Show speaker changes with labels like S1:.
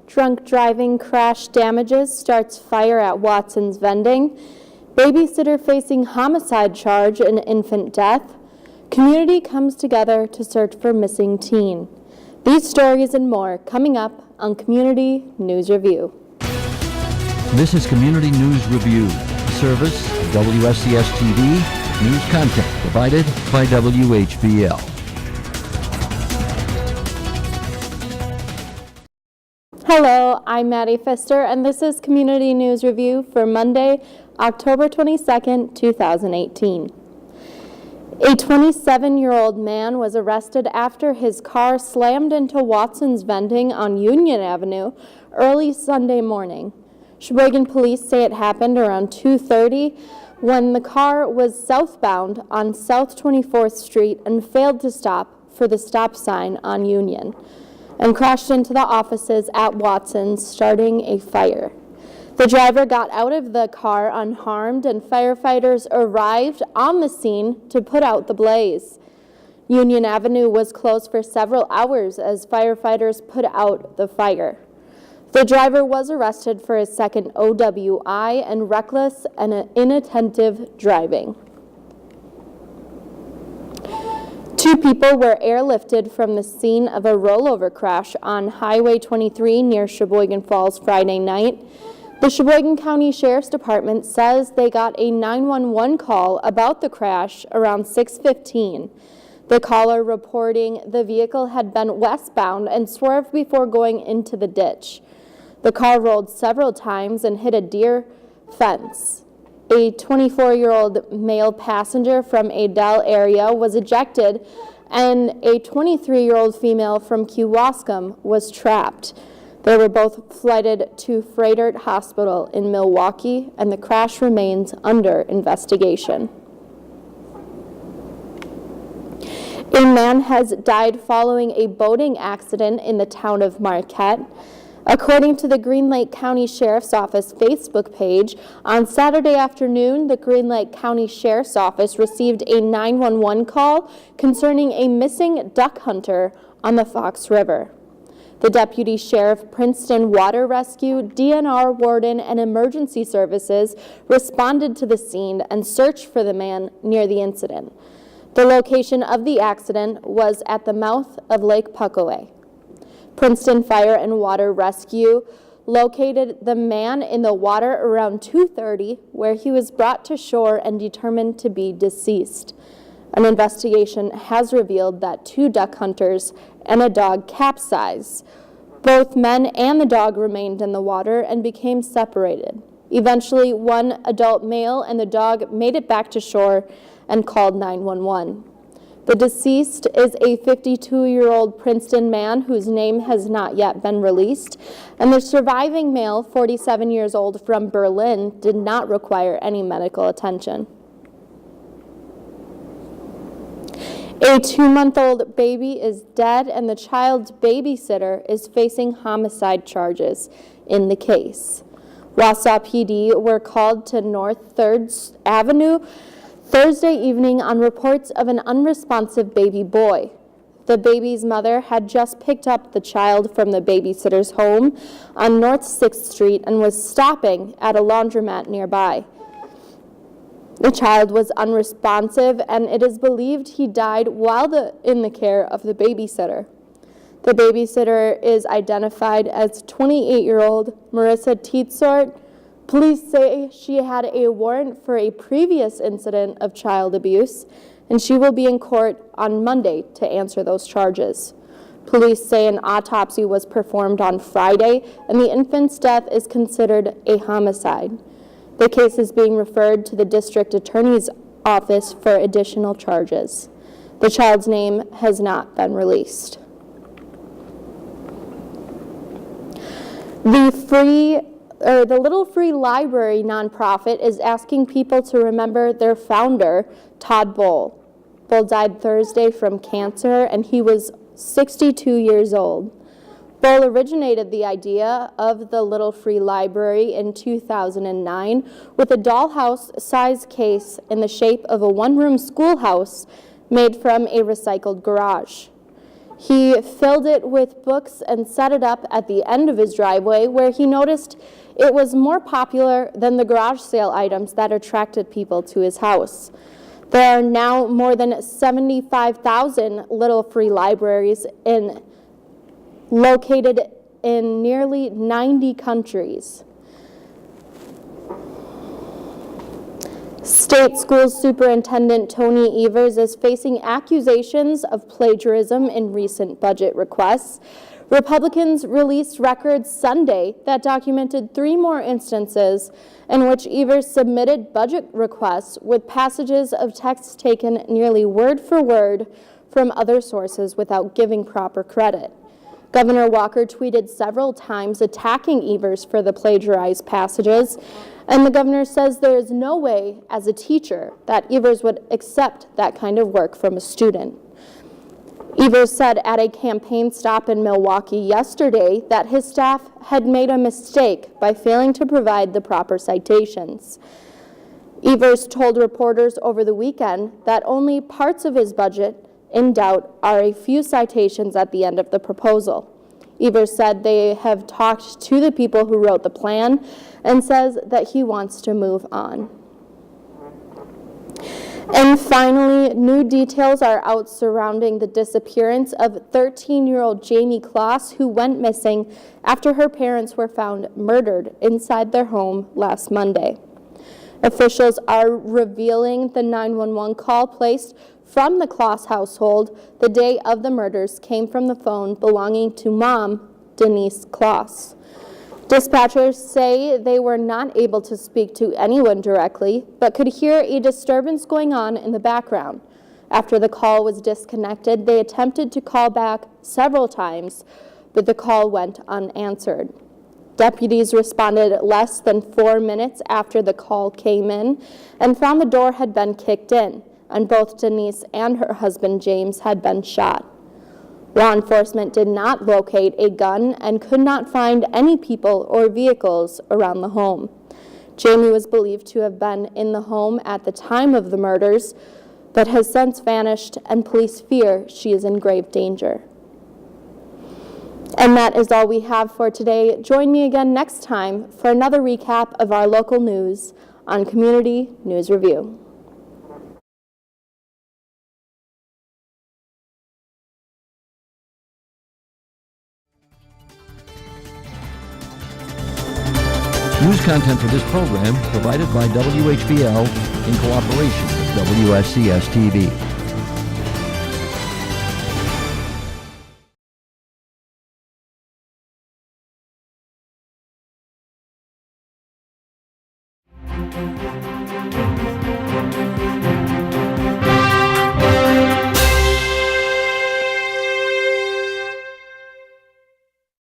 S1: Drunk driving crash damages starts fire at Watson's vending. Babysitter facing homicide charge in infant death. Community comes together to search for missing teen. These stories and more coming up on Community News Review.
S2: This is Community News Review, a service of WSCS-TV, news content provided by WHBL.
S1: Hello, I'm Maddie Pfister, and this is Community News Review for Monday, October 22nd, 2018. A 27-year-old man was arrested after his car slammed into Watson's vending on Union Avenue early Sunday morning. Sheboygan police say it happened around 2:30 when the car was southbound on South 24th Street and failed to stop for the stop sign on Union and crashed into the offices at Watson's, starting a fire. The driver got out of the car unharmed, and firefighters arrived on the scene to put out the blaze. Union Avenue was closed for several hours as firefighters put out the fire. The driver was arrested for his second OWI and reckless and inattentive driving. 2 people were airlifted from the scene of a rollover crash on Highway 23 near Sheboygan Falls Friday night. The Sheboygan County Sheriff's Department says they got a 911 call about the crash around 6:15. The caller reporting the vehicle had been westbound and swerved before going into the ditch. The car rolled several times and hit a deer fence. A 24-year-old male passenger from a Dell area was ejected, and a 23-year-old female from Kewaskum was trapped. They were both flighted to Froedtert Hospital in Milwaukee, and the crash remains under investigation. A man has died following a boating accident in the town of Marquette. According to the Green Lake County Sheriff's Office Facebook page, on Saturday afternoon, the Green Lake County Sheriff's Office received a 911 call concerning a missing duck hunter on the Fox River. The Deputy Sheriff, Princeton Water Rescue, DNR Warden, and Emergency Services responded to the scene and searched for the man near the incident. The location of the accident was at the mouth of Lake Puckaway. Princeton Fire and Water Rescue located the man in the water around 2:30, where he was brought to shore and determined to be deceased. An investigation has revealed that 2 duck hunters and a dog capsized. Both men and the dog remained in the water and became separated. Eventually, one adult male and the dog made it back to shore and called 911. The deceased is a 52-year-old Princeton man whose name has not yet been released, and the surviving male, 47 years old, from Berlin, did not require any medical attention. A 2-month-old baby is dead, and the child's babysitter is facing homicide charges in the case. Wausau PD were called to North 3rd Avenue Thursday evening on reports of an unresponsive baby boy. The baby's mother had just picked up the child from the babysitter's home on North 6th Street and was stopping at a laundromat nearby. The child was unresponsive, and it is believed he died while in the care of the babysitter. The babysitter is identified as 28-year-old Marissa Tietzort. Police say she had a warrant for a previous incident of child abuse, and she will be in court on Monday to answer those charges. Police say an autopsy was performed on Friday, and the infant's death is considered a homicide. The case is being referred to the district attorney's office for additional charges. The child's name has not been released. The Little Free Library nonprofit is asking people to remember their founder, Todd Bull. Bull died Thursday from cancer, and he was 62 years old. Bull originated the idea of the Little Free Library in 2009 with a dollhouse-sized case in the shape of a one-room schoolhouse made from a recycled garage. He filled it with books and set it up at the end of his driveway, where he noticed it was more popular than the garage sale items that attracted people to his house. There are now more than 75,000 Little Free Libraries located in nearly 90 countries. State School Superintendent Tony Evers is facing accusations of plagiarism in recent budget requests. Republicans released records Sunday that documented 3 more instances in which Evers submitted budget requests with passages of text taken nearly word for word from other sources without giving proper credit. Governor Walker tweeted several times attacking Evers for the plagiarized passages, and the governor says there is no way, as a teacher, that Evers would accept that kind of work from a student. Evers said at a campaign stop in Milwaukee yesterday that his staff had made a mistake by failing to provide the proper citations. Evers told reporters over the weekend that only parts of his budget in doubt are a few citations at the end of the proposal. Evers said they have talked to the people who wrote the plan and says that he wants to move on. And finally, new details are out surrounding the disappearance of 13-year-old Jamie Kloss, who went missing after her parents were found murdered inside their home last Monday. Officials are revealing the 911 call placed from the Kloss household the day of the murders came from the phone belonging to mom, Denise Kloss. Dispatchers say they were not able to speak to anyone directly, but could hear a disturbance going on in the background. After the call was disconnected, they attempted to call back several times, but the call went unanswered. Deputies responded less than 4 minutes after the call came in and found the door had been kicked in, and both Denise and her husband James had been shot. Law enforcement did not locate a gun and could not find any people or vehicles around the home. Jamie was believed to have been in the home at the time of the murders, but has since vanished, and police fear she is in grave danger. And that is all we have for today. Join me again next time for another recap of our local news on Community News Review.
S2: News content for this program provided by WHBL in cooperation with WSCS-TV.